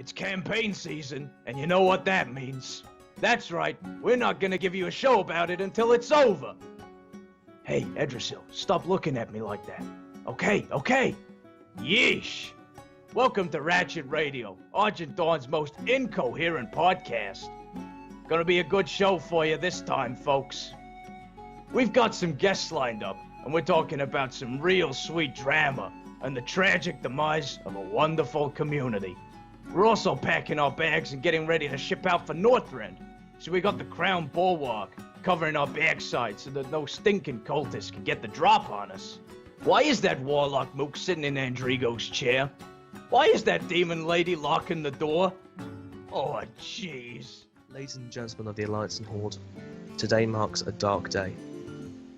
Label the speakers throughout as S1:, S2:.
S1: It's campaign season, and you know what that means. That's right, we're not gonna give you a show about it until it's over. Hey, Edrasil, stop looking at me like that. Okay. Yeesh. Welcome to Ratchet Radio, Argent Dawn's most incoherent podcast. Gonna be a good show for you this time, folks. We've got some guests lined up, and we're talking about some real sweet drama and the tragic demise of a wonderful community. We're also packing our bags and getting ready to ship out for Northrend. So we got the Crown Bulwark covering our backside so that no stinking cultists can get the drop on us. Why is that Warlock Mook sitting in Andrigo's chair? Why is that demon lady locking the door? Oh, jeez.
S2: Ladies and gentlemen of the Alliance and Horde, today marks a dark day.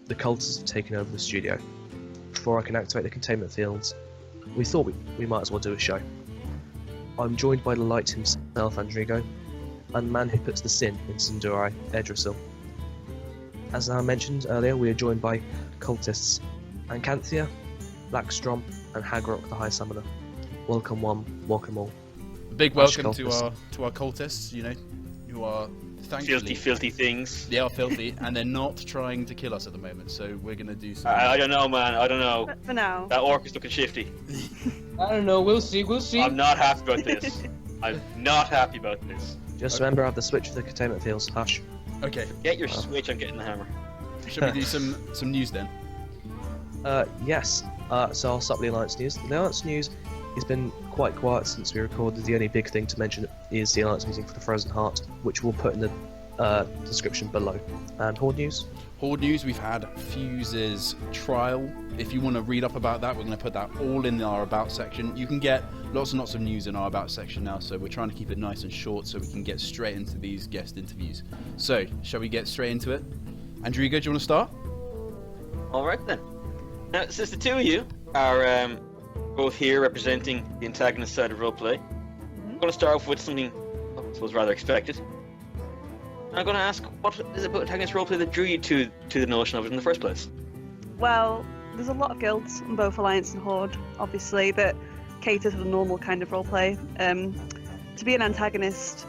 S2: The cultists have taken over the studio. Before I can activate the containment fields, we thought we might as well do a show. I'm joined by the light himself, Andrigo, and the man who puts the sin in Sinduri, Edrasil. As I mentioned earlier, we are joined by cultists Acanthia, Vlakor and Hagrok, the High Summoner. Welcome one, welcome all.
S3: A big welcome to our cultists, you know, who are thankfully
S4: filthy things.
S3: They are filthy, and they're not trying to kill us at the moment. So we're gonna do some.
S4: I don't know, man. I don't know.
S5: For now.
S4: That orc is looking shifty.
S6: I don't know. We'll see.
S4: I'm not happy about this. I'm not happy about this.
S2: Just remember, I have the switch for the containment fields. Hush.
S3: Okay.
S4: Get your switch. I'm getting the hammer.
S3: Should we do some news then?
S2: Yes. So I'll start with the Alliance news. The Alliance news has been quite quiet since we recorded. The only big thing to mention is the Alliance meeting for the Frozen Heart, which we'll put in the description below. And Horde news?
S3: Horde news, we've had Fuse's trial. If you want to read up about that, we're going to put that all in our About section. You can get lots and lots of news in our About section now, so we're trying to keep it nice and short so we can get straight into these guest interviews. So, shall we get straight into it? Andrigo, do you want to start?
S4: Alright then. Now, since the two of you are both here representing the antagonist side of roleplay, I'm going to start off with something I suppose rather expected. I'm going to ask, what is it about antagonist roleplay that drew you to the notion of it in the first place?
S5: Well, there's a lot of guilds in both Alliance and Horde, obviously, that cater to the normal kind of roleplay. To be an antagonist,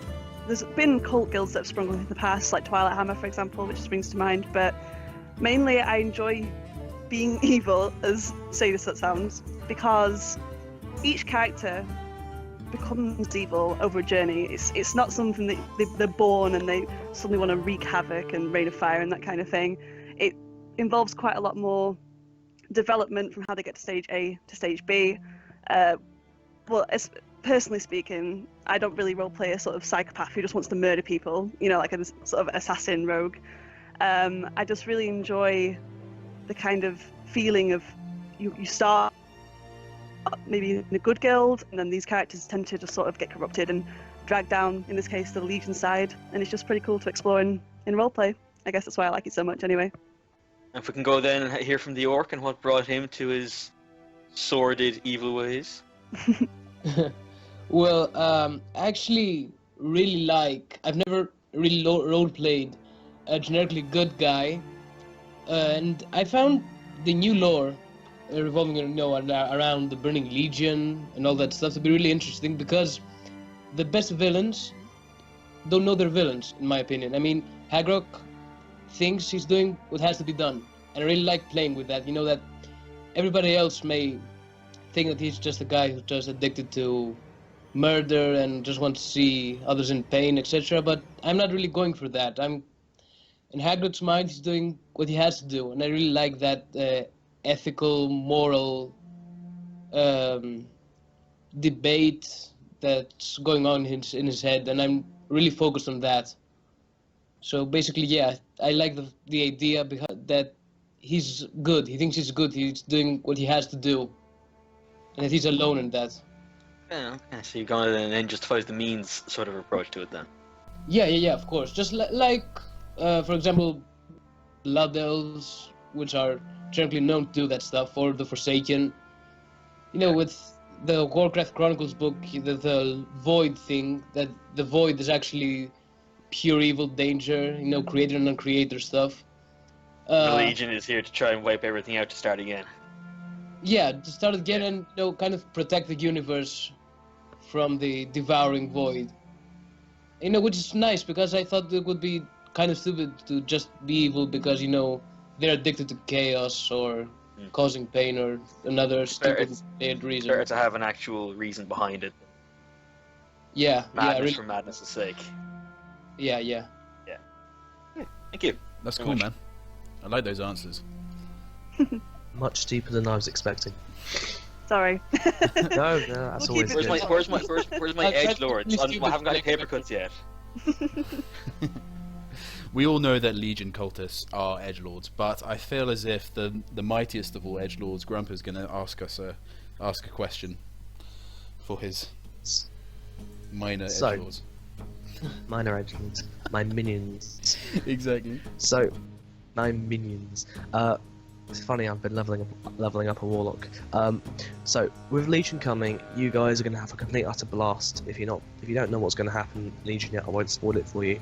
S5: there's been cult guilds that have sprung up in the past, like Twilight Hammer, for example, which springs to mind, but mainly I enjoy being evil, as sadist as that sounds, because each character becomes evil over a journey. It's not something that they're born and they suddenly want to wreak havoc and rain of fire and that kind of thing. It involves quite a lot more development from how they get to stage A to stage B. Well, personally speaking, I don't really roleplay a sort of psychopath who just wants to murder people, you know, like a sort of assassin rogue. I just really enjoy the kind of feeling of you start maybe in a good guild, and then these characters tend to just sort of get corrupted and dragged down, in this case, the Legion side, and it's just pretty cool to explore in roleplay. I guess that's why I like it so much anyway.
S4: If we can go then and hear from the orc and what brought him to his sordid evil ways.
S6: Well, I actually really I've never really role-played a generically good guy, and I found the new lore revolving around the Burning Legion and all that stuff to be really interesting, because the best villains don't know they're villains, in my opinion. I mean, Hagrok thinks he's doing what has to be done, and I really like playing with that. You know, that everybody else may think that he's just a guy who's just addicted to murder and just wants to see others in pain, etc. But I'm not really going for that. In Hagrok's mind, he's doing what he has to do, and I really like that ethical, moral debate that's going on in his head, and I'm really focused on that. So basically, yeah, I like the idea that he's good. He thinks he's good. He's doing what he has to do, and that he's alone in that.
S4: Yeah, okay. So you've gone and then justifies the means sort of approach to it then.
S6: Yeah, of course. Just like, for example, Blood Elves, which are generally known to do that stuff, or the Forsaken. You know, with the Warcraft Chronicles book, the Void thing, that the Void is actually pure evil danger, you know, creator and uncreator stuff.
S4: The Legion is here to try and wipe everything out to start again.
S6: Yeah, to start again and, you know, kind of protect the universe from the devouring void. You know, which is nice because I thought it would be kind of stupid to just be evil because, you know, they're addicted to chaos or causing pain or another stupid reason.
S4: Better to have an actual reason behind it.
S6: Yeah,
S4: Madness
S6: really.
S4: for madness' sake.
S6: Yeah.
S4: Thank you.
S3: That's
S4: Very
S3: cool,
S4: much.
S3: man. I like those answers.
S2: Much deeper than I was expecting.
S5: Sorry.
S2: No, that's
S6: Okay,
S2: always
S4: Where's
S2: good.
S4: where's my
S6: I've tried
S4: edge
S6: to
S4: lords?
S6: be
S4: I
S6: stupid
S4: haven't got any
S6: for
S4: paper
S6: next
S4: cuts yet.
S3: We all know that Legion cultists are edgelords, but I feel as if the mightiest of all edgelords, Grumpa, is going to ask a question for his minor
S2: So-
S3: edgelords.
S2: Minor edgelords. My minions.
S3: Exactly.
S2: So, my minions. It's funny, I've been leveling up a warlock. So with Legion coming, you guys are going to have a complete utter blast. If you don't know what's going to happen, Legion yet, I won't spoil it for you.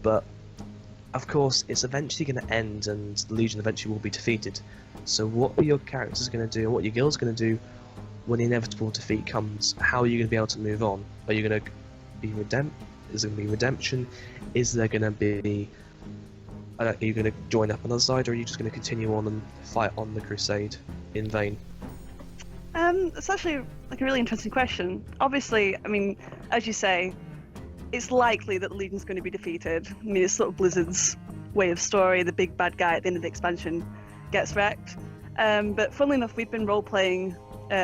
S2: But of course, it's eventually going to end, and the Legion eventually will be defeated. So what are your characters going to do, and what your guild's going to do when the inevitable defeat comes? How are you going to be able to move on? Are you going to be Is there going to be redemption? Is there going to be? Are you going to join up on the other side, or are you just going to continue on and fight on the crusade in vain?
S5: It's actually like a really interesting question. Obviously, I mean, as you say, it's likely that the Legion's going to be defeated. I mean, it's sort of Blizzard's way of story. The big bad guy at the end of the expansion gets wrecked. But funnily enough, we've been role-playing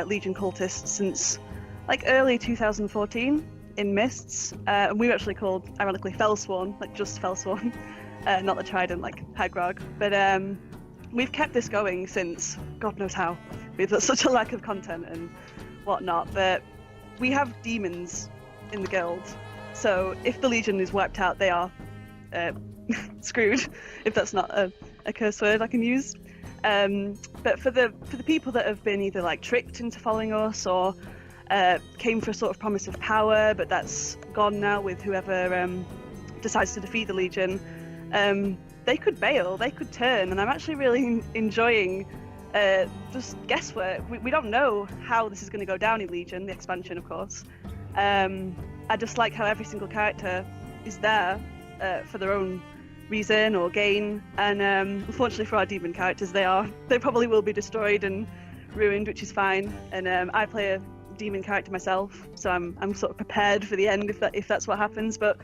S5: Legion cultists since like early 2014 in Mists. And we were actually called, ironically, Felsworn, like just Felsworn. Not the Trident like Hagrok, but we've kept this going since God knows how. We've got such a lack of content and whatnot, but we have demons in the guild, so if the Legion is wiped out, they are screwed, if that's not a curse word I can use. But for the people that have been either like tricked into following us or came for a sort of promise of power, but that's gone now with whoever decides to defeat the Legion, they could bail, they could turn, and I'm actually really enjoying just guesswork. We don't know how this is going to go down in Legion, the expansion, of course. I just like how every single character is there for their own reason or gain, and unfortunately for our demon characters, they probably will be destroyed and ruined, which is fine. And I play a demon character myself, so I'm sort of prepared for the end if that's what happens. But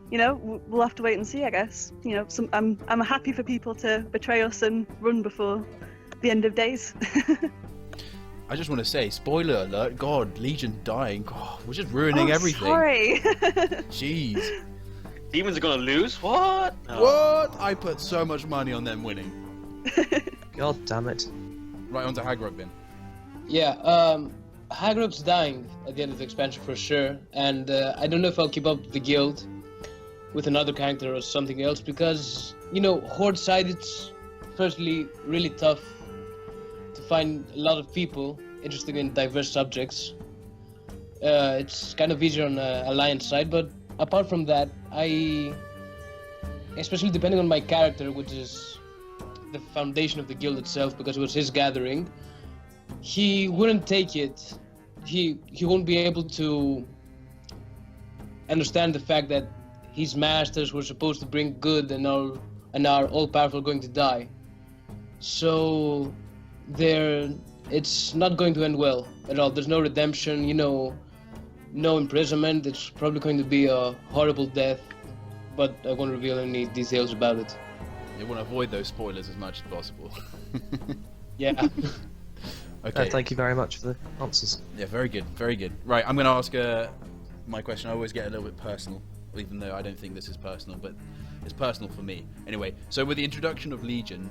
S5: you know, we'll have to wait and see, I guess. You know, I'm happy for people to betray us and run before the end of days.
S3: I just want to say, spoiler alert, God, Legion dying, God, we're just ruining everything.
S5: Sorry.
S3: Jeez.
S4: Demons are gonna lose? What? Oh.
S3: What? I put so much money on them winning.
S2: God damn it.
S3: Right, on to Hagrok then.
S6: Yeah, Hagrok's dying at the end of the expansion for sure, and I don't know if I'll keep up the guild with another character or something else, because, you know, Horde side, it's firstly really tough to find a lot of people interested in diverse subjects. It's kind of easier on Alliance side, but apart from that, especially depending on my character, which is the foundation of the guild itself, because it was his gathering, he wouldn't take it. He won't be able to understand the fact that his masters were supposed to bring good and are all powerful going to die. So it's not going to end well at all. There's no redemption, you know, no imprisonment. It's probably going to be a horrible death, but I won't reveal any details about it.
S3: You want to avoid those spoilers as much as possible.
S6: Yeah.
S3: Okay.
S2: Thank you very much for the answers.
S3: Yeah, very good, very good. Right, I'm going to ask my question. I always get a little bit personal, even though I don't think this is personal, but it's personal for me. Anyway, so with the introduction of Legion,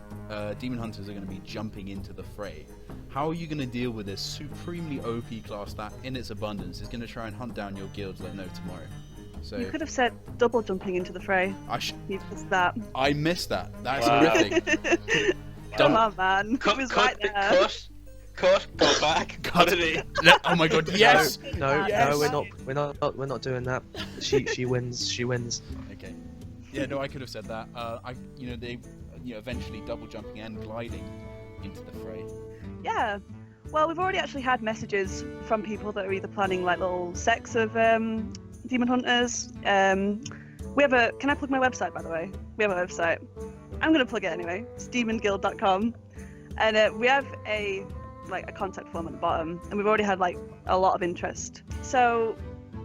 S3: Demon Hunters are going to be jumping into the fray. How are you going to deal with this supremely OP class that, in its abundance, is going to try and hunt down your guilds like no tomorrow? So
S5: You could have said double jumping into the fray. You missed that.
S3: I missed that. That's
S4: Wow.
S3: horrific.
S5: Come on, man. It was right there.
S4: Cut, go back, cut it in.
S3: Oh my God! Yes.
S2: No,
S3: Yes.
S2: no, we're not doing that. She wins. She wins.
S3: Okay. Yeah, no, I could have said that. They eventually double jumping and gliding into the fray.
S5: Yeah. Well, we've already actually had messages from people that are either planning like little sects of demon hunters. We have a. Can I plug my website, by the way? We have a website. I'm gonna plug it anyway. It's demonguild.com, and we have a contact form at the bottom, and we've already had like a lot of interest. So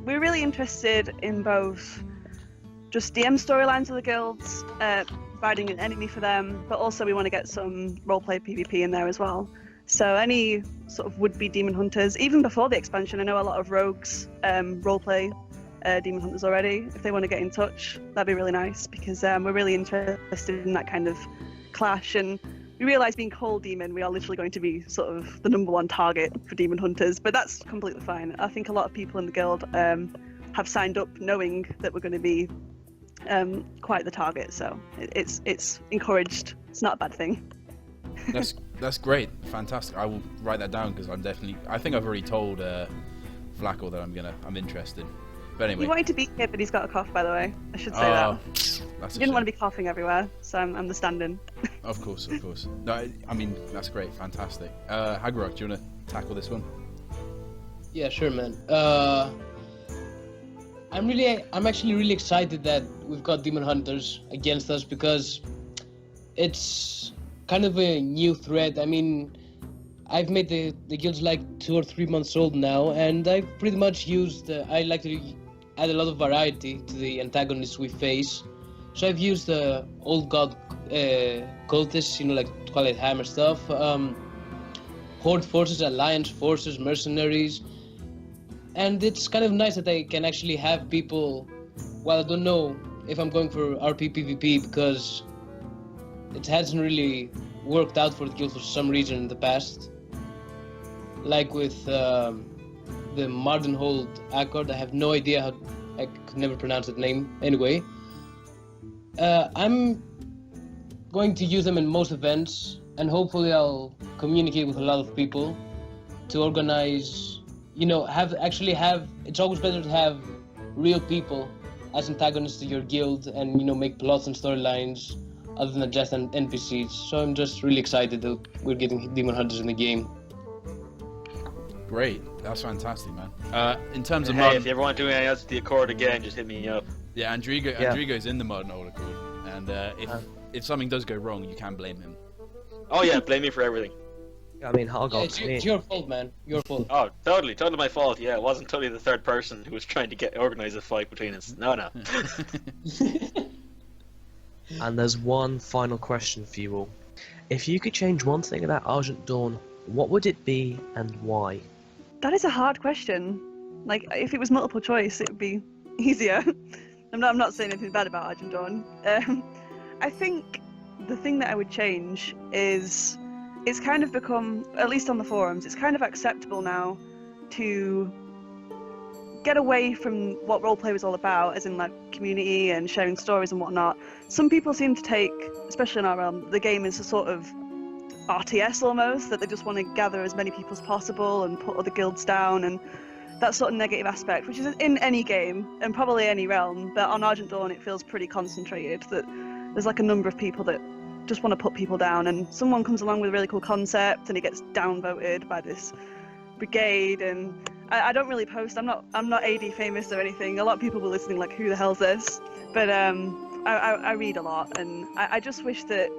S5: we're really interested in both just DM storylines of the guilds, providing an enemy for them, but also we want to get some roleplay PvP in there as well. So any sort of would-be demon hunters, even before the expansion, I know a lot of rogues roleplay demon hunters already. If they want to get in touch, that'd be really nice, because we're really interested in that kind of clash, and we realise being cold demon, we are literally going to be sort of the #1 target for demon hunters, but that's completely fine. I think a lot of people in the guild have signed up knowing that we're going to be quite the target, so it's encouraged. It's not a bad thing.
S3: That's great, fantastic. I will write that down because I think I've already told Vlakor that I'm interested. But anyway.
S5: He wanted to be here, but he's got a cough, by the way. I should say that.
S3: He
S5: didn't want to be coughing everywhere, so I'm the stand-in.
S3: Of course. No, I mean, that's great, fantastic. Hagrok, do you want to tackle this one?
S6: Yeah, sure, man. I'm actually really excited that we've got demon hunters against us, because it's kind of a new threat. I mean, I've made the guilds like 2 or 3 months old now, and I've pretty much used. I like to add a lot of variety to the antagonists we face. So I've used the old god cultists, like Twilight Hammer stuff, Horde forces, Alliance forces, mercenaries, and it's kind of nice that I can actually have people. Well, I don't know if I'm going for RP PvP because it hasn't really worked out for the guild for some reason in the past. Like with the Mardenhold Accord, I have no idea how. I could never pronounce that name. Anyway, I'm going to use them in most events, and hopefully I'll communicate with a lot of people to organize. It's always better to have real people as antagonists to your guild, and make plots and storylines other than just NPCs. So I'm just really excited that we're getting demon hunters in the game.
S3: Great, that's fantastic, man. In terms of
S4: if you ever want to do anything else with the Accord again, just hit me up.
S3: Yeah, Andrigo's in the Mardenhold Accord, and if something does go wrong, you can blame him.
S4: Oh yeah, blame me for everything.
S2: I mean, Hagrok.
S6: It's your fault, man. Your fault.
S4: Oh, totally my fault. Yeah, it wasn't totally the third person who was trying to organize a fight between us. No.
S2: And there's one final question for you all. If you could change one thing about Argent Dawn, what would it be and why?
S5: That is a hard question. Like, if it was multiple choice, it would be easier. I'm not saying anything bad about Argent Dawn. I think the thing that I would change is it's kind of become, at least on the forums, it's kind of acceptable now to get away from what roleplay was all about, as in like community and sharing stories and whatnot. Some people seem to take, especially in our realm, the game as a sort of RTS almost, that they just want to gather as many people as possible and put other guilds down, and that sort of negative aspect, which is in any game and probably any realm, but on Argent Dawn it feels pretty concentrated, that there's like a number of people that just want to put people down, and someone comes along with a really cool concept and it gets downvoted by this brigade. And I don't really post, I'm not AD famous or anything. A lot of people were listening like, who the hell's this? But I read a lot, and I just wish that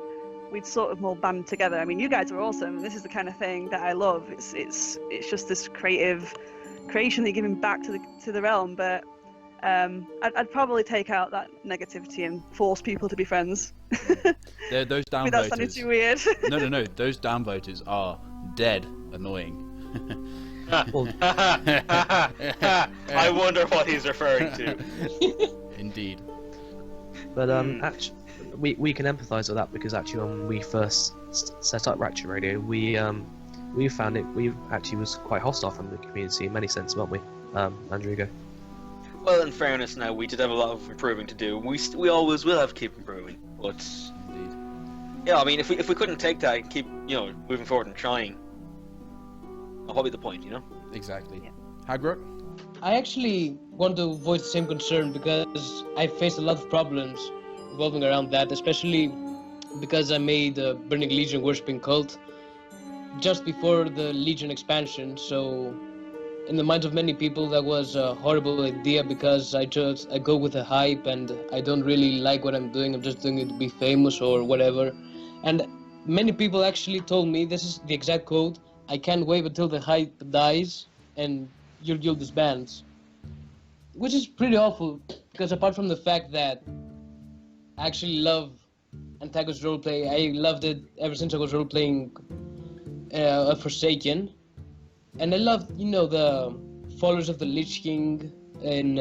S5: we'd sort of more band together. I mean, you guys are awesome. This is the kind of thing that I love. It's just this creation that you're giving back to the realm. But I'd probably take out that negativity and force people to be friends.
S3: Those downvoters.
S5: That sounded too weird.
S3: No. Those downvoters are dead annoying.
S4: I wonder what he's referring to.
S3: Indeed.
S2: But actually, we can empathise with that, because actually when we first set up Ratchet Radio, we found it. We actually was quite hostile from the community in many senses, weren't we, Andrigo?
S4: Well, in fairness, now we did have a lot of improving to do. We always will have to keep improving, but
S3: Indeed.
S4: yeah, I mean, if we couldn't take that and keep moving forward and trying, what would be the point,
S3: Exactly.
S5: Yeah.
S3: Hagrok?
S6: I actually want to voice the same concern, because I faced a lot of problems revolving around that, especially because I made a Burning Legion worshipping cult. just before the Legion expansion, so in the minds of many people that was a horrible idea because I go with the hype and I don't really like what I'm doing. I'm just doing it to be famous or whatever. And many people actually told me, this is the exact quote, I can't wait until the hype dies and your guild disbands. Which is pretty awful, because apart from the fact that I actually love Antagonist roleplay, I loved it ever since I was roleplaying a Forsaken. And I loved, the Followers of the Lich King and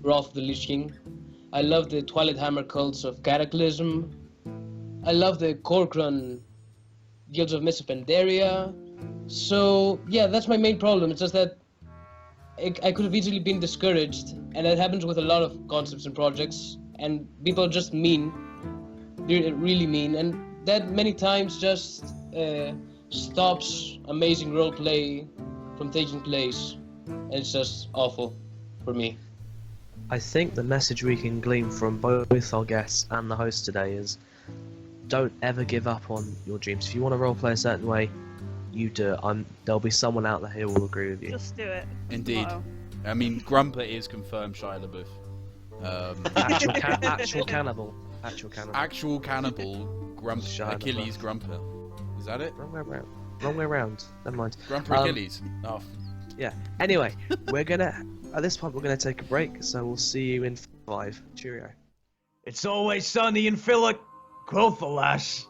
S6: Wrath of the Lich King. I love the Twilight Hammer cults of Cataclysm. I love the Corcoran Guilds of Mists of Pandaria. So, yeah, that's my main problem. It's just that I could have easily been discouraged, and that happens with a lot of concepts and projects, and people are just mean. They're really mean, and that many times just stops amazing roleplay from taking place, and it's just awful for me.
S2: I think the message we can glean from both our guests and the host today is don't ever give up on your dreams. If you want to roleplay a certain way, you do it. There'll be someone out there who will agree with you.
S5: Just do it.
S3: Indeed.
S5: Wow.
S3: I mean, Grumpa is confirmed Shia LaBeouf.
S2: Actual cannibal.
S3: Actual cannibal.
S2: Shia
S3: Achilles
S2: LaBeouf.
S3: Grumpa. Is that it?
S2: Wrong way around. Never mind.
S3: Grumpa Achilles. Oh.
S2: Yeah. Anyway, at this point we're gonna take a break, so we'll see you in 5. Cheerio.
S1: It's always sunny in Philip-Grothalas.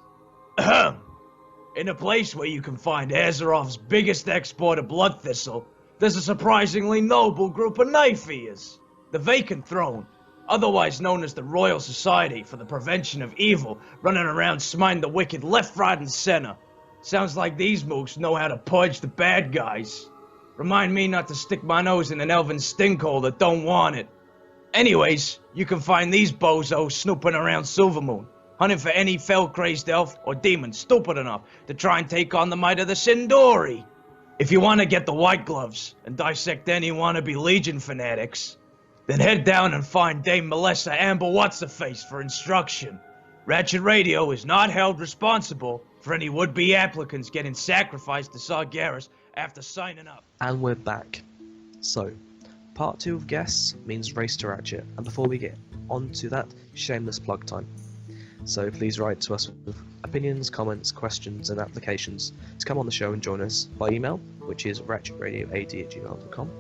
S1: Ahem. In a place where you can find Azeroth's biggest export of blood thistle, there's a surprisingly noble group of knife eaters. The Vacant Throne, otherwise known as the Royal Society for the Prevention of Evil, running around smiting the wicked left, right, and center. Sounds like these mooks know how to purge the bad guys. Remind me not to stick my nose in an elven stinkhole that don't want it. Anyways, you can find these bozos snooping around Silvermoon, hunting for any fell-crazed elf or demon stupid enough to try and take on the might of the Sindori. If you want to get the white gloves and dissect any wannabe Legion fanatics, then head down and find Dame Melissa Amber What's-a-Face for instruction. Ratchet Radio is not held responsible for any would-be applicants getting sacrificed to Sargeras after signing up.
S2: And we're back. So, part 2 of guests means race to Ratchet, and before we get on to that, shameless plug time. So please write to us with opinions, comments, questions and applications to come on the show and join us by email, which is ratchetradioad@gmail.com,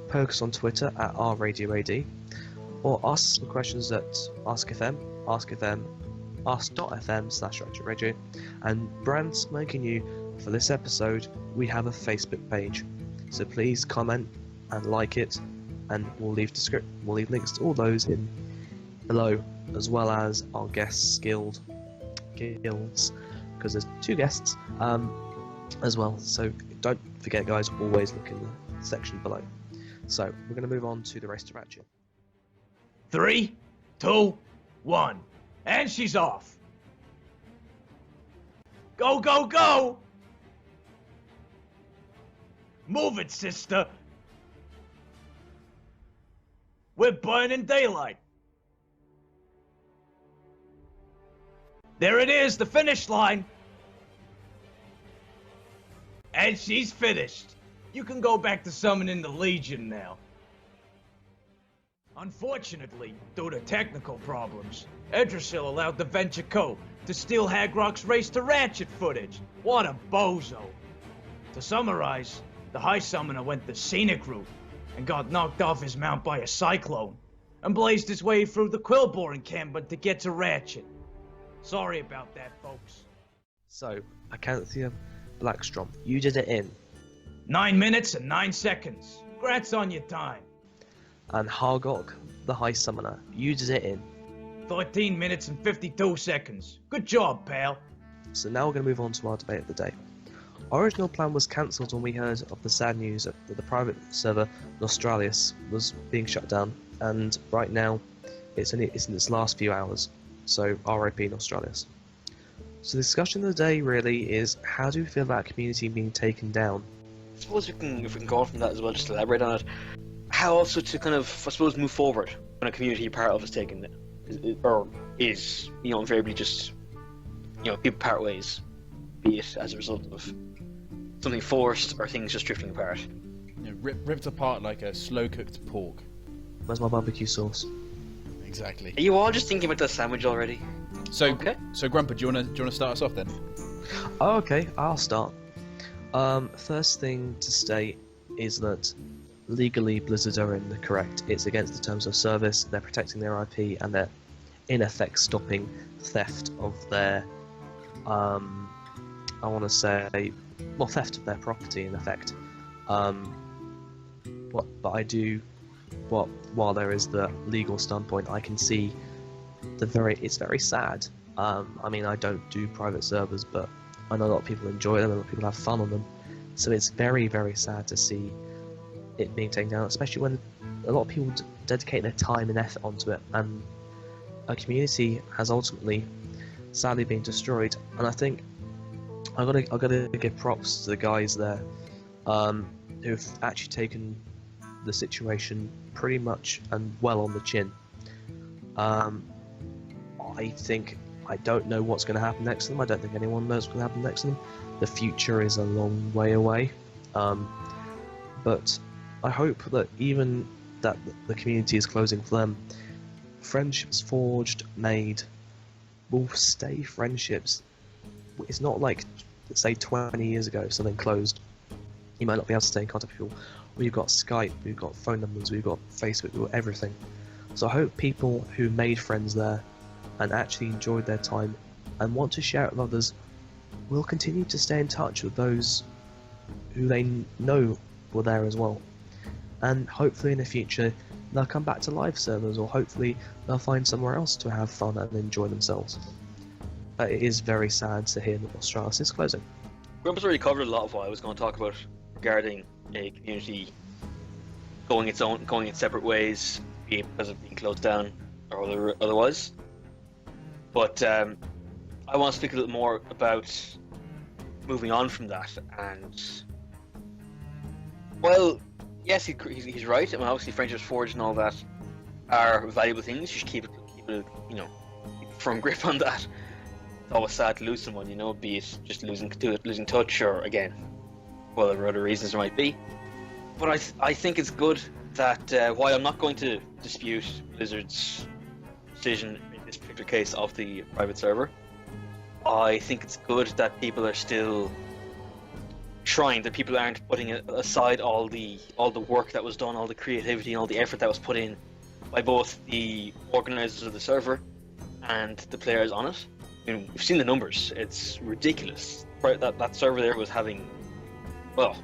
S2: poke us on Twitter at rradioad, or ask some questions at ask.fm, ask.fm/ratchetradio, and brand spanking new for this episode, we have a Facebook page, so please comment and like it, and we'll leave links to all those in below, as well as our guests guilds, because there's 2 guests as well, so don't forget guys, always look in the section below. So we're going to move on to the race to Ratchet.
S1: 3, 2, 1, and she's off. Go, go, go! Move it, sister! We're burning daylight. There it is, the finish line. And she's finished. You can go back to summoning the Legion now. Unfortunately, due to technical problems, Edrasil allowed the Venture Co. to steal Hagrok's race to Ratchet footage. What a bozo. To summarize, the High Summoner went the scenic route and got knocked off his mount by a cyclone and blazed his way through the Quillbore encampment to get to Ratchet. Sorry about that, folks.
S2: So, Acanthia Blackstrom, you did it in
S1: 9 minutes and 9 seconds. Congrats on your time.
S2: And Hagrok, the High Summoner, you did it in
S1: 13 minutes and 52 seconds. Good job, pal.
S2: So now we're going to move on to our debate of the day. Our original plan was cancelled when we heard of the sad news that the private server Nostralius was being shut down, and right now it's in its last few hours, so RP Nostralius. So the discussion of the day really is, how do you feel about community being taken down?
S4: I suppose if we can go on from that as well, just to elaborate on it, how also to kind of, I suppose, move forward when a community you're part of is taken, or is, invariably just, people part ways, be it as a result of something forced or things just drifting apart.
S3: You know, ripped apart like a slow-cooked pork.
S2: Where's my barbecue sauce?
S3: Exactly.
S4: Are you all just thinking about that sandwich already?
S3: So,
S4: Okay.
S3: so Grumpa, do you wanna start us off then?
S2: Oh, okay, I'll start. First thing to state is that legally Blizzard are in the correct. It's against the terms of service. They're protecting their IP and they're in effect stopping theft of their, I want to say, well, theft of their property in effect. But I do, while there is the legal standpoint, I can see it's very sad. I mean, I don't do private servers, but I know a lot of people enjoy them, a lot of people have fun on them. So it's very, very sad to see it being taken down, especially when a lot of people dedicate their time and effort onto it, and a community has ultimately, sadly, been destroyed. And I think I gotta give props to the guys there, who've actually taken the situation pretty much and well on the chin. I don't know what's going to happen next to them. I don't think anyone knows what's going to happen next to them. The future is a long way away. But I hope that even that the community is closing for them, friendships forged, made, will stay friendships. It's not like, say, 20 years ago, something closed. You might not be able to stay in contact with people. We've got Skype, we've got phone numbers, we've got Facebook, we've got everything. So I hope people who made friends there and actually enjoyed their time and want to share it with others will continue to stay in touch with those who they know were there as well. And hopefully in the future they'll come back to live servers, or hopefully they'll find somewhere else to have fun and enjoy themselves. But it is very sad to hear that Nostralius is closing.
S4: Grumpa's already covered a lot of what I was going to talk about regarding a community going its separate ways, be it because of being closed down or otherwise. But I want to speak a little more about moving on from that. And well, yes, he's right. I mean, obviously, friendships forged and all that are valuable things. You should keep a firm grip on that. It's always sad to lose someone, be it just losing touch, or again, whatever other reasons there might be. But I think it's good that while I'm not going to dispute Blizzard's decision in this particular case of the private server, I think it's good that people are still trying, that people aren't putting aside all the work that was done, all the creativity and all the effort that was put in by both the organizers of the server and the players on it. I mean, we've seen the numbers. It's ridiculous. That server there was having, well,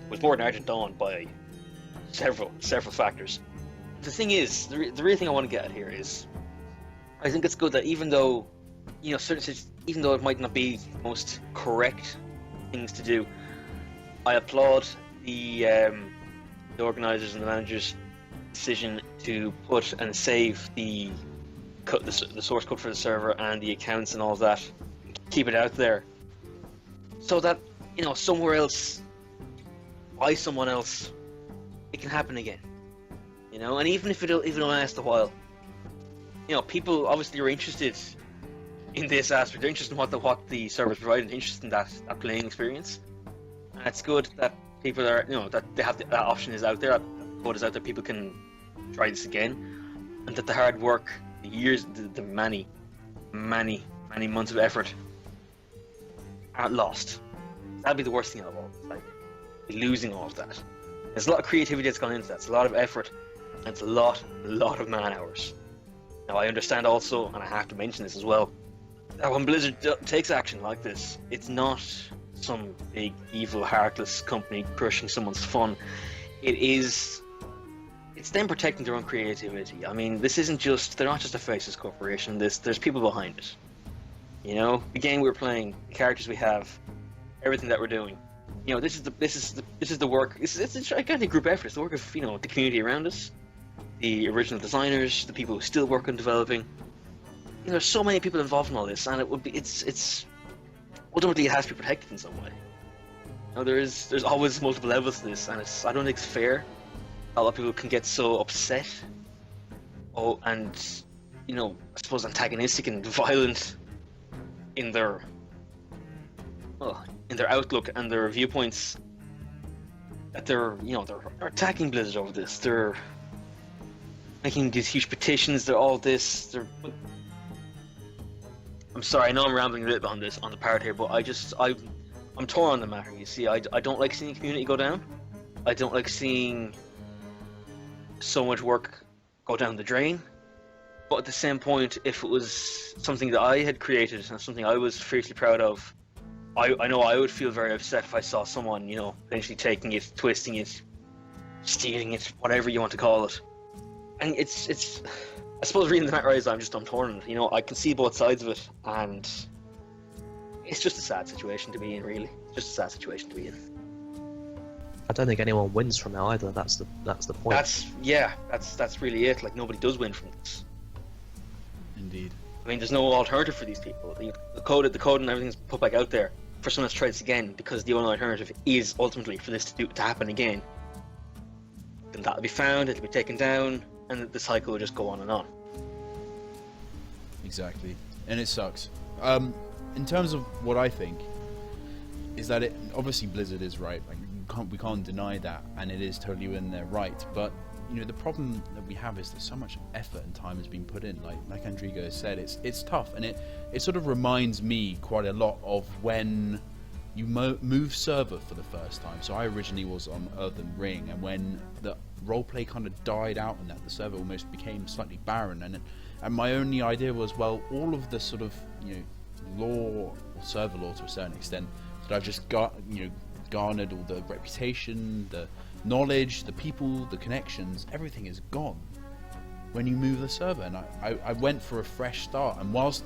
S4: was more than Argent Dawn by several factors. The thing is, the real thing I want to get at here is, I think it's good that even though, even though it might not be the most correct things to do, I applaud the organizers and the managers' decision to put and save the source code for the server and the accounts and all of that, keep it out there, so that somewhere else, by someone else, it can happen again. And even if it'll last a while, people obviously are interested in this aspect. They're interested in what the server's providing, interested in that playing experience. And it's good that people are, that they have that option is out there, that code is out there, people can try this again, and that the hard work, the years, the many months of effort aren't lost. That'd be the worst thing of all, losing all of that. There's a lot of creativity that's gone into that. It's a lot of effort, and it's a lot of man hours. Now I understand also, and I have to mention this as well, that when Blizzard takes action like this, it's not some big evil heartless company crushing someone's fun. It's them protecting their own creativity. I mean, this isn't just, they're not just a faceless corporation. There's people behind it. The game we're playing, the characters we have, everything that we're doing. This is the work. It's a gigantic group effort. It's the work of the community around us, the original designers, the people who still work on developing. There's so many people involved in all this, and it's ultimately it has to be protected in some way. There's always multiple levels to this, and I don't think it's fair. A lot of people can get so upset, and I suppose antagonistic and violent in their in their outlook and their viewpoints that they're attacking Blizzard over this. They're making these huge petitions. They're all this. I'm sorry, I know I'm rambling a little bit on the part here, but I'm torn on the matter. You see, I don't like seeing the community go down. I don't like seeing so much work go down the drain. But at the same point, if it was something that I had created and something I was fiercely proud of, I know I would feel very upset if I saw someone, potentially taking it, twisting it, stealing it, whatever you want to call it. And it's I suppose reading the Matt Rise, I'm torn. I can see both sides of it, and it's just a sad situation to be in, really. Just a sad situation to be in.
S2: I don't think anyone wins from it either. That's the point.
S4: That's really it. Like, nobody does win from this.
S3: Indeed.
S4: I mean, there's no alternative for these people. The code and everything's put back out there for someone to try this again, because the only alternative is ultimately for this to happen again. Then that'll be found, it'll be taken down, and the cycle will just go on and on.
S3: Exactly, and it sucks. In terms of what I think, is that obviously Blizzard is right. Like, we can't deny that, and it is totally in their right. But the problem that we have is that so much effort and time has been put in. Like Andrigo said, it's tough, and it sort of reminds me quite a lot of when you move server for the first time. So I originally was on Earthen Ring, and when the roleplay kind of died out and that the server almost became slightly barren, and my only idea was, well, all of the sort of lore, or server lore to a certain extent, that I've just garnered, all the reputation, the knowledge, the people, the connections, everything is gone when you move the server. And I went for a fresh start, and whilst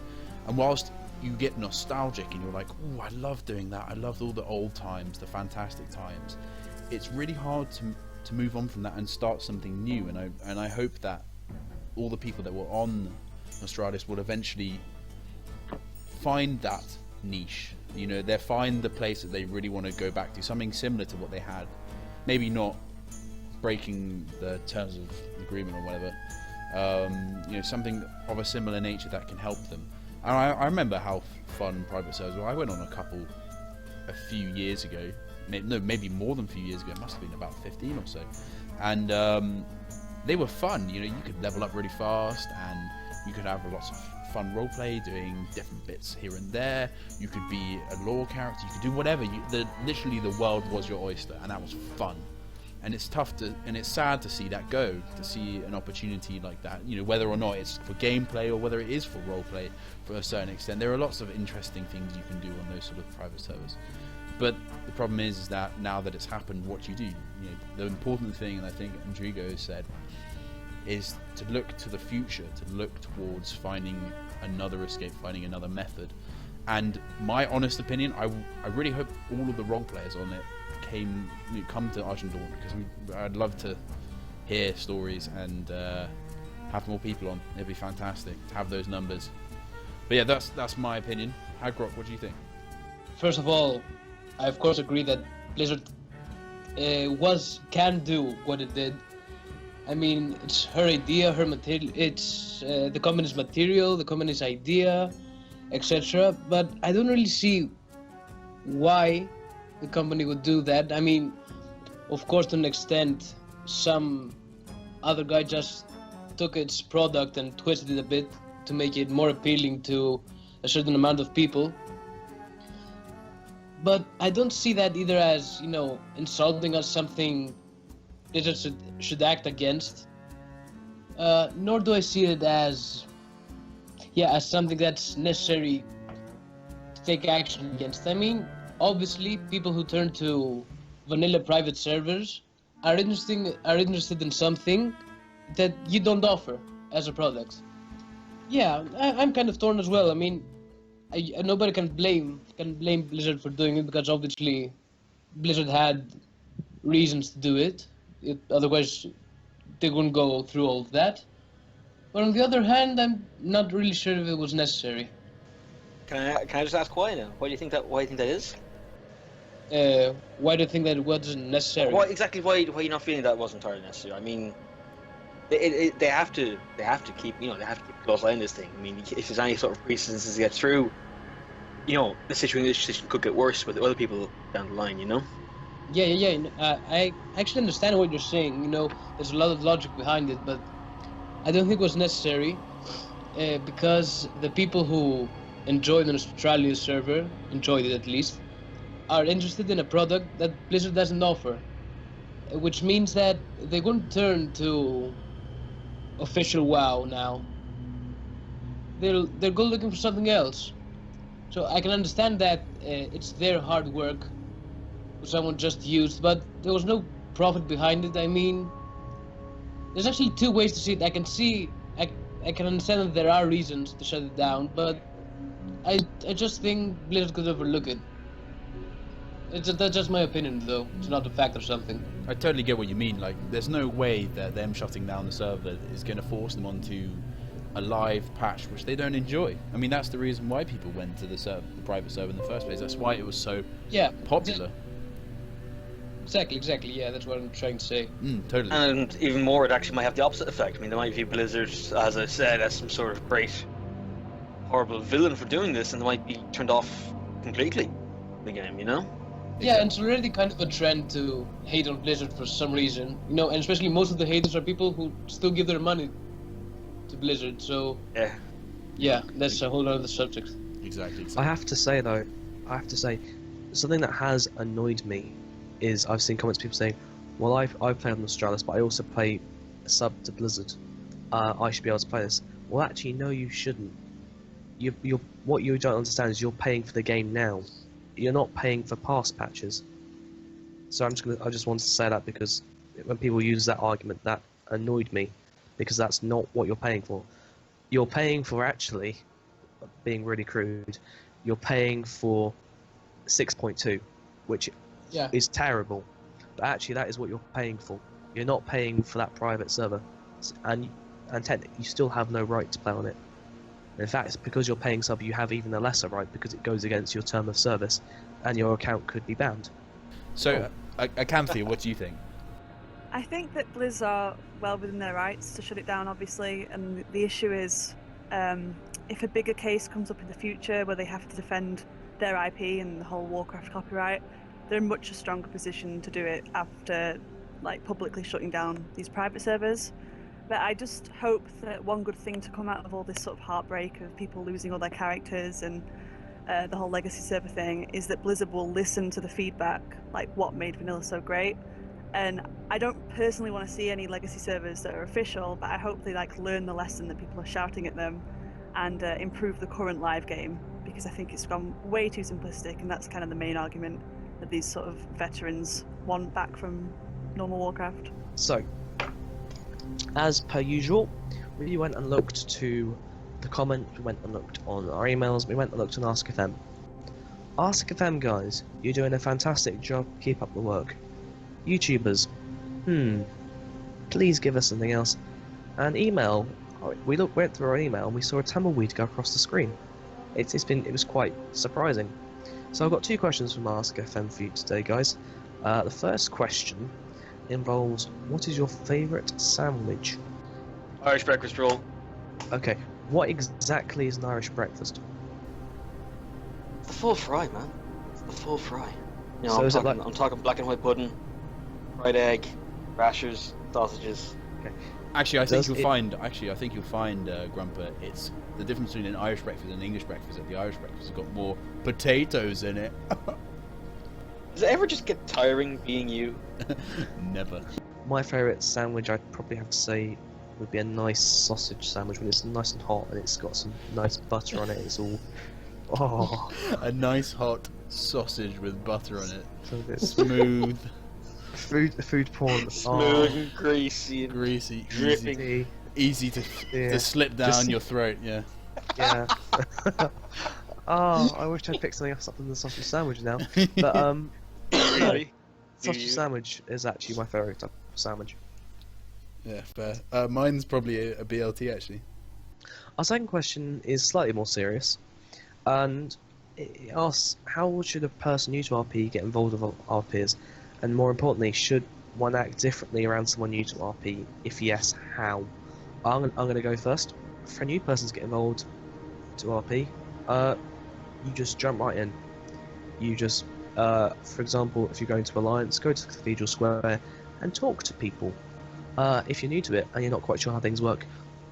S3: you get nostalgic and you're like, oh, I love doing that, I loved all the old times, the fantastic times, it's really hard to move on from that and start something new. And I hope that all the people that were on Nostralius will eventually find that niche. They find the place that they really want to go back to, something similar to what they had. Maybe not breaking the terms of agreement or whatever. Something of a similar nature that can help them. And I remember how fun private servers were. I went on a couple a few years ago. Maybe more than a few years ago. It must have been about 15 or so. And they were fun. You could level up really fast, and you could have lots of fun roleplay, doing different bits here and there. You could be a lore character. You could do whatever. Literally, the world was your oyster, and that was fun. And it's it's sad to see that go, to see an opportunity like that, whether or not it's for gameplay or whether it is for roleplay for a certain extent. There are lots of interesting things you can do on those sort of private servers. But the problem is that now that it's happened, what do you do? The important thing, and I think Andrigo said, is to look to the future, to look towards finding another escape, finding another method. And my honest opinion, I really hope all of the role players on it come to Argent Dawn, because I'd love to hear stories and have more people on. It'd be fantastic to have those numbers. But yeah, that's my opinion. Hagrok, what do you think?
S6: First of all, I of course agree that Blizzard can do what it did. I mean, it's her idea, her material. It's the company's material, the company's idea, etc. But I don't really see why the company would do that. I mean, of course, to an extent, some other guy just took its product and twisted it a bit to make it more appealing to a certain amount of people. But I don't see that either as, insulting or something Blizzard should act against. Nor do I see it as something that's necessary to take action against. I mean, obviously, people who turn to vanilla private servers are interested in something that you don't offer as a product. Yeah, I'm kind of torn as well. I mean, nobody can blame Blizzard for doing it, because obviously Blizzard had reasons to do it. Otherwise, they wouldn't go through all of that. But on the other hand, I'm not really sure if it was necessary.
S4: Can I just ask why now? Why do you think that is?
S6: Why do you think that it wasn't necessary?
S4: Why are you not feeling that it wasn't entirely necessary? I mean, they have to keep a close eye on this thing. I mean, if there's any sort of precedence to get through, the situation could get worse with other people down the line.
S6: Yeah. I actually understand what you're saying. There's a lot of logic behind it, but I don't think it was necessary because the people who enjoy the Nostralius server, enjoyed it at least, are interested in a product that Blizzard doesn't offer, which means that they're going to turn to official WoW now. They're go looking for something else. So I can understand that it's their hard work someone just used, but there was no profit behind it. I mean, there's actually two ways to see it. I can understand that there are reasons to shut it down, but I just think Blizzard could overlook it. That's just my opinion, though. It's not a fact or something.
S3: I totally get what you mean. Like, there's no way that them shutting down the server is going to force them onto a live patch which they don't enjoy. I mean, that's the reason why people went to the private server in the first place. That's why it was so popular.
S6: Exactly. Yeah, that's what I'm trying to say.
S3: Totally.
S4: And even more, it actually might have the opposite effect. I mean, they might view Blizzard, as I said, as some sort of great, horrible villain for doing this, and they might be turned off completely in the game.
S6: Yeah, and it's already kind of a trend to hate on Blizzard for some reason. And especially most of the haters are people who still give their money to Blizzard. So yeah, that's a whole other subject.
S3: Exactly.
S2: I have to say though, something that has annoyed me is I've seen comments people saying, well, I play on Nostralius, but I also play sub to Blizzard. I should be able to play this. Well, actually, no, you shouldn't. What you don't understand is you're paying for the game now. You're not paying for past patches. So I just wanted to say that because when people use that argument, that annoyed me, because that's not what you're paying for. You're paying for, actually, being really crude, you're paying for 6.2, which is terrible, but actually that is what you're paying for. You're not paying for that private server, and technically you still have no right to play on it. In fact, it's because you're paying sub, you have even a lesser right because it goes against your term of service, and your account could be banned.
S3: So, Acanthia, what do you think?
S5: I think that Blizz are well within their rights to shut it down, obviously, and the issue is if a bigger case comes up in the future where they have to defend their IP and the whole Warcraft copyright, they're in much a stronger position to do it after publicly shutting down these private servers. But I just hope that one good thing to come out of all this sort of heartbreak of people losing all their characters and the whole legacy server thing is that Blizzard will listen to the feedback, like what made vanilla so great. And I don't personally want to see any legacy servers that are official, but I hope they learn the lesson that people are shouting at them and improve the current live game, because I think it's gone way too simplistic, and that's kind of the main argument that these sort of veterans want back from normal Warcraft.
S2: So, as per usual, we went and looked to the comments, we went and looked on our emails, we went and looked on Ask FM. Ask FM guys, you're doing a fantastic job, keep up the work. YouTubers, please give us something else. And email, we went through our email and we saw a tumbleweed go across the screen. It was quite surprising. So I've got two questions from Ask FM for you today, guys. The first question involves, what is your favourite sandwich?
S4: Irish breakfast roll.
S2: Okay, what exactly is an Irish breakfast?
S4: It's the full fry, man. It's the full fry.
S2: So
S4: I'm talking black and white pudding, fried egg, rashers, sausages.
S2: Okay.
S3: Actually, I think you'll find, Grumpa, it's the difference between an Irish breakfast and an English breakfast. That the Irish breakfast has got more potatoes in it.
S4: Does it ever just get tiring being you?
S3: Never.
S2: My favourite sandwich, I'd probably have to say, would be a nice sausage sandwich when it's nice and hot and it's got some nice butter on it. It's all,
S3: a nice hot sausage with butter on it.
S2: So it's
S3: Smooth.
S2: food porn.
S4: Smooth and greasy.
S3: Dripping. Easy to slip down your throat. Yeah.
S2: Yeah. I wish I'd picked something else up than the sausage sandwich now. But sausage sandwich is actually my favourite type of sandwich.
S3: Yeah, fair. Mine's probably a BLT actually.
S2: Our second question is slightly more serious, and it asks, how should a person new to RP get involved with RPs, and more importantly, should one act differently around someone new to RP? If yes, how? I'm going to go first. For a new person to get involved to RP, you just jump right in. You just, for example, if you're going to Alliance, go to the Cathedral Square and talk to people. If you're new to it and you're not quite sure how things work,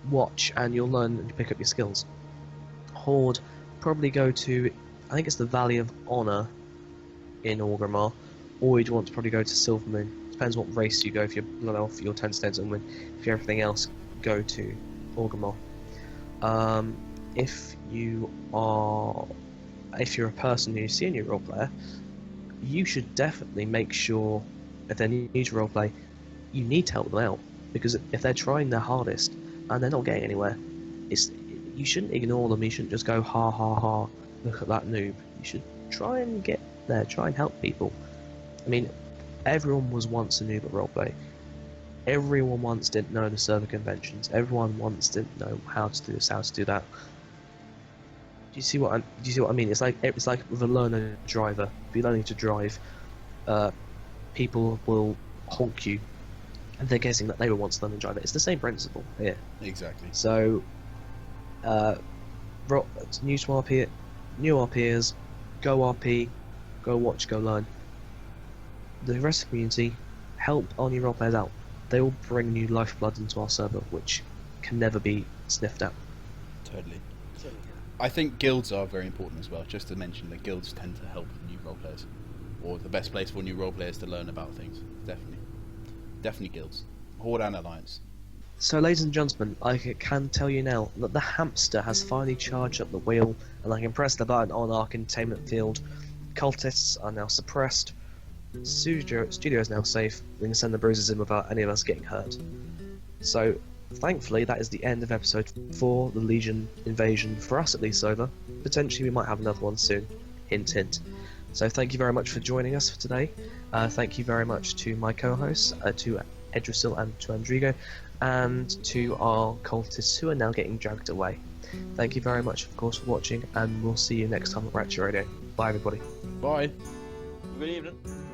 S2: watch and you'll learn and pick up your skills. Horde, probably go to, I think it's the Valley of Honor in Orgrimmar, or you'd want to probably go to Silvermoon. Depends what race you go. If you're Blood Elf, you'll tend to stay at Silvermoon. If you're everything else, go to Orgrimmar. If you're a person who's a senior role player, you should definitely make sure if they're new to roleplay, you need to help them out, because if they're trying their hardest and they're not getting anywhere, you shouldn't ignore them. You shouldn't just go ha ha ha, look at that noob. You should try and get there, try and help people. I mean, everyone was once a noob at roleplay. Everyone once didn't know the server conventions. Everyone once didn't know how to do this, how to do that. Do you see what I mean? It's like with a learner driver. If you're learning to drive, people will honk you, and they're guessing that they were once a learning driver. It's the same principle here.
S3: Exactly.
S2: So, new RPers, go RP, go watch, go learn. The rest of the community, help our new roleplayers out. They will bring new lifeblood into our server, which can never be sniffed at.
S3: Totally. I think guilds are very important as well, just to mention that guilds tend to help new roleplayers, or the best place for new roleplayers to learn about things. Definitely guilds. Horde and Alliance.
S2: So, ladies and gentlemen, I can tell you now that the hamster has finally charged up the wheel, and I can press the button on our containment field. Cultists are now suppressed. Studio is now safe. We can send the bruises in without any of us getting hurt. So, thankfully, that is the end of episode 4, the Legion invasion, for us at least over. Potentially we might have another one soon. Hint, hint. So thank you very much for joining us for today. Thank you very much to my co-hosts, to Edrasil and to Andrigo, and to our cultists who are now getting dragged away. Thank you very much, of course, for watching, and we'll see you next time at Ratchet Radio. Bye, everybody.
S3: Bye.
S4: Good evening.